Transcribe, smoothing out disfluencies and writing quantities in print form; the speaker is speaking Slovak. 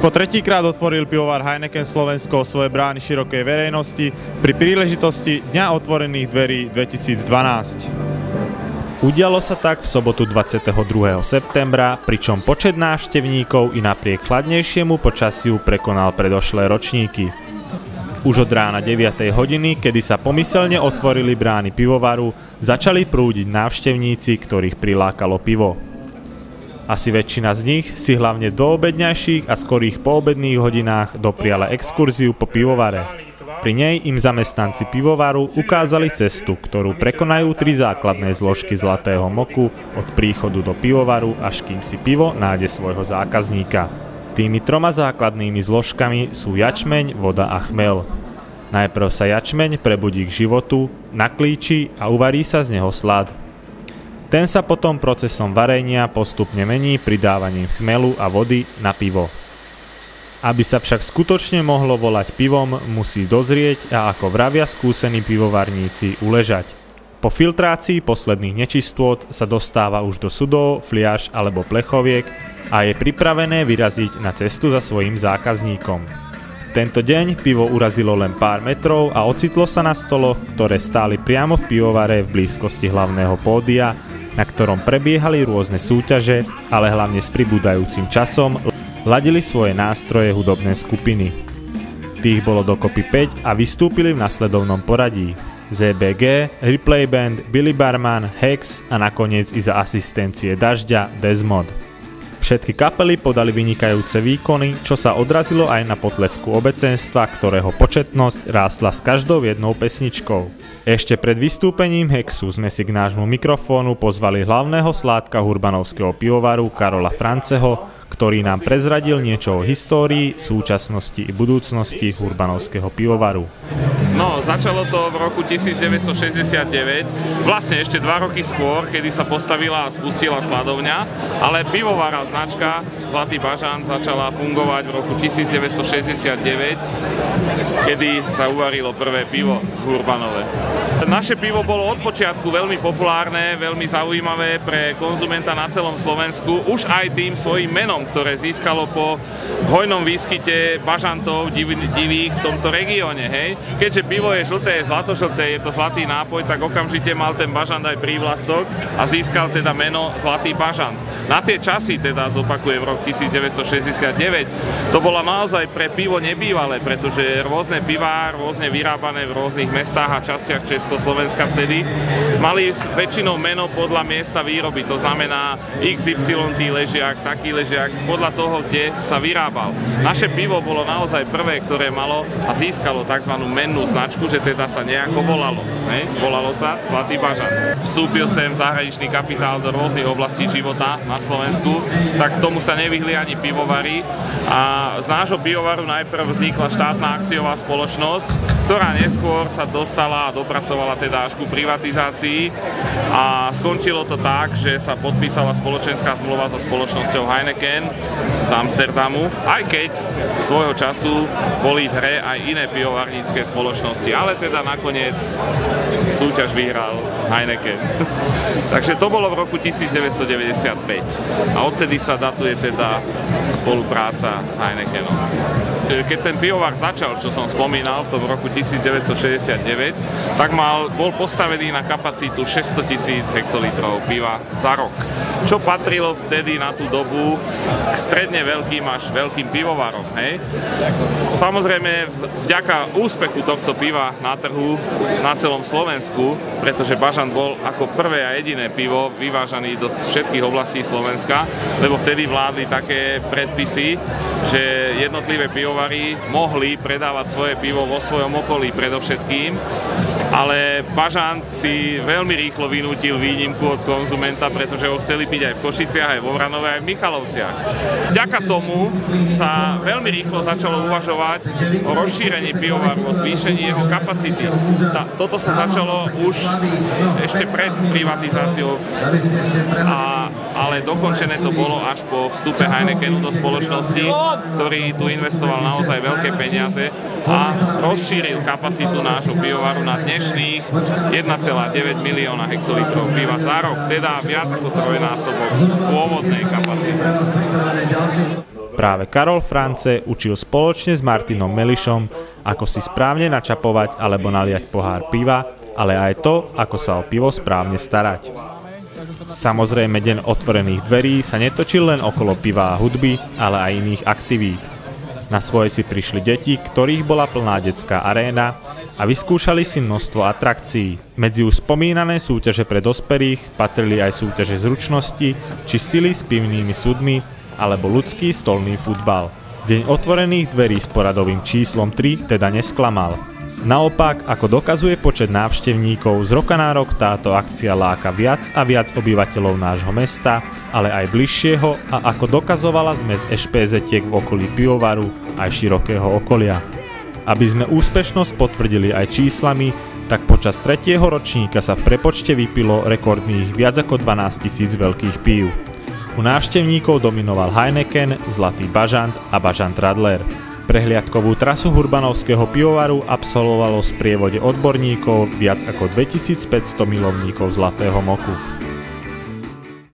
Po tretíkrát otvoril pivovar Heineken Slovensko svoje brány širokej verejnosti pri príležitosti Dňa otvorených dverí 2012. Udialo sa tak v sobotu 22. septembra, pričom počet návštevníkov i napriek chladnejšiemu počasiu prekonal predošlé ročníky. Už od rána 9. hodiny, kedy sa pomyselne otvorili brány pivovaru, začali prúdiť návštevníci, ktorých prilákalo pivo. Asi väčšina z nich si hlavne v doobedňajších a skorých poobedných hodinách dopriala exkurziu po pivovare. Pri nej im zamestnanci pivovaru ukázali cestu, ktorú prekonajú 3 základné zložky zlatého moku od príchodu do pivovaru, až kým si pivo nájde svojho zákazníka. Tými 3 základnými zložkami sú jačmeň, voda a chmel. Najprv sa jačmeň prebudí k životu, naklíči a uvarí sa z neho slad. Ten sa potom procesom varenia postupne mení pridávaním chmelu a vody na pivo. Aby sa však skutočne mohlo volať pivom, musí dozrieť a ako vravia skúsení pivovarníci uležať. Po filtrácii posledných nečistôt sa dostáva už do sudov, fliaš alebo plechoviek a je pripravené vyraziť na cestu za svojím zákazníkom. Tento deň pivo urazilo len pár metrov a ocitlo sa na stoloch, ktoré stáli priamo v pivovare v blízkosti hlavného pódia, na ktorom prebiehali rôzne súťaže, ale hlavne s pribúdajúcim časom ladili svoje nástroje hudobné skupiny. Tých bolo dokopy 5 a vystúpili v nasledovnom poradí: ZBG, Replay Band, Billy Barman, Hex a nakoniec i za asistencie Dažďa Desmod. Všetky kapely podali vynikajúce výkony, čo sa odrazilo aj na potlesku obecenstva, ktorého početnosť rástla s každou jednou pesničkou. Ešte pred vystúpením Hexu sme si k nášmu mikrofónu pozvali hlavného sládka hurbanovského pivovaru Karola Franceho, ktorý nám prezradil niečo o histórii, súčasnosti i budúcnosti hurbanovského pivovaru. No, začalo to v roku 1969, vlastne ešte 2 roky skôr, kedy sa postavila a spustila sladovňa, ale pivovará značka Zlatý bažant začala fungovať v roku 1969, kedy sa uvarilo prvé pivo v Hurbanove. Naše pivo bolo od počiatku veľmi populárne, veľmi zaujímavé pre konzumenta na celom Slovensku, už aj tým svojím menom, ktoré získalo po hojnom výskyte bažantov divých v tomto regióne. Hej? Keďže pivo je žlté, je zlatožlté, je to zlatý nápoj, tak okamžite mal ten bažant aj prívlastok a získal teda meno Zlatý bažant. Na tie časy, teda zopakuje v rok 1969, to bolo naozaj pre pivo nebývalé, pretože rôzne pivá, rôzne vyrábané v rôznych mestách a častiach Československa vtedy, mali väčšinou meno podľa miesta výroby, to znamená XY ležiak, taký ležiak, podľa toho, kde sa vyrábal. Naše pivo bolo naozaj prvé, ktoré malo a získalo tzv. Mennú značku, že teda sa nejako volalo. Volalo sa Zlatý bažant. Vstúpil sem zahraničný kapitál do rôznych oblastí života na Slovensku, tak tomu sa nevyhli ani pivovari a z nášho pivovaru najprv vznikla štátna akciová spoločnosť, ktorá neskôr sa dostala a dopracovala teda až ku privatizácii a skončilo to tak, že sa podpísala spoločenská zmluva so spoločnosťou Heineken z Amsterdamu, aj keď svojho času boli v hre aj iné pivovarnícke spoločnosti, ale teda nakoniec súťaž vyhral Heineken. Takže to bolo v roku 1995 a odtedy sa datuje teda spolupráca s Heinekenom. Keď ten pivovar začal, čo som spomínal, v tom roku 1969, tak bol postavený na kapacitu 600 000 hektolitrov piva za rok, čo patrilo vtedy na tú dobu k stredne veľkým až veľkým pivovarom. Hej? Samozrejme, vďaka úspechu tohto piva na trhu na celom Slovensku, pretože bažant bol ako prvé a jediné pivo vyvážaný do všetkých oblastí Slovenska, lebo vtedy vládli také predpisy, že jednotlivé pivovary mohli predávať svoje pivo vo svojom okolí predovšetkým, ale bažant si veľmi rýchlo vynútil výnimku od konzumenta, pretože ho chceli piť aj v Košiciach, aj vo Vranove, aj v Michalovciach. Vďaka tomu sa veľmi rýchlo začalo uvažovať o rozšírení pivovaru, o zvýšení jeho kapacity. Toto sa začalo už ešte pred privatizáciou, ale dokončené to bolo až po vstupe Heinekenu do spoločnosti, ktorý tu investoval naozaj veľké peniaze a rozšíril kapacitu nášho pivovaru na dnešných 1,9 milióna hektolitrov piva za rok, teda viac ako trojnásobok pôvodnej kapacity. Práve Karol France učil spoločne s Martinom Melišom, ako si správne načapovať alebo naliať pohár piva, ale aj to, ako sa o pivo správne starať. Samozrejme, deň otvorených dverí sa netočil len okolo piva a hudby, ale aj iných aktivít. Na svoje si prišli deti, ktorých bola plná detská aréna a vyskúšali si množstvo atrakcií. Medzi už spomínané súťaže pre dospelých patrili aj súťaže zručnosti či sily s pivnými sudmi alebo ľudský stolný futbal. Deň otvorených dverí s poradovým číslom 3 teda nesklamal. Naopak, ako dokazuje počet návštevníkov, z roka na rok táto akcia láka viac a viac obyvateľov nášho mesta, ale aj bližšieho a ako dokazovala zmes ešpézetiek v okolí pivovaru aj širokého okolia. Aby sme úspešnosť potvrdili aj číslami, tak počas 3. ročníka sa v prepočte vypilo rekordných viac ako 12 000 veľkých pív. U návštevníkov dominoval Heineken, Zlatý bažant a Bažant Radler. Prehliadkovú trasu Hurbanovského pivovaru absolvovalo v sprievode odborníkov viac ako 2500 milovníkov Zlatého moku.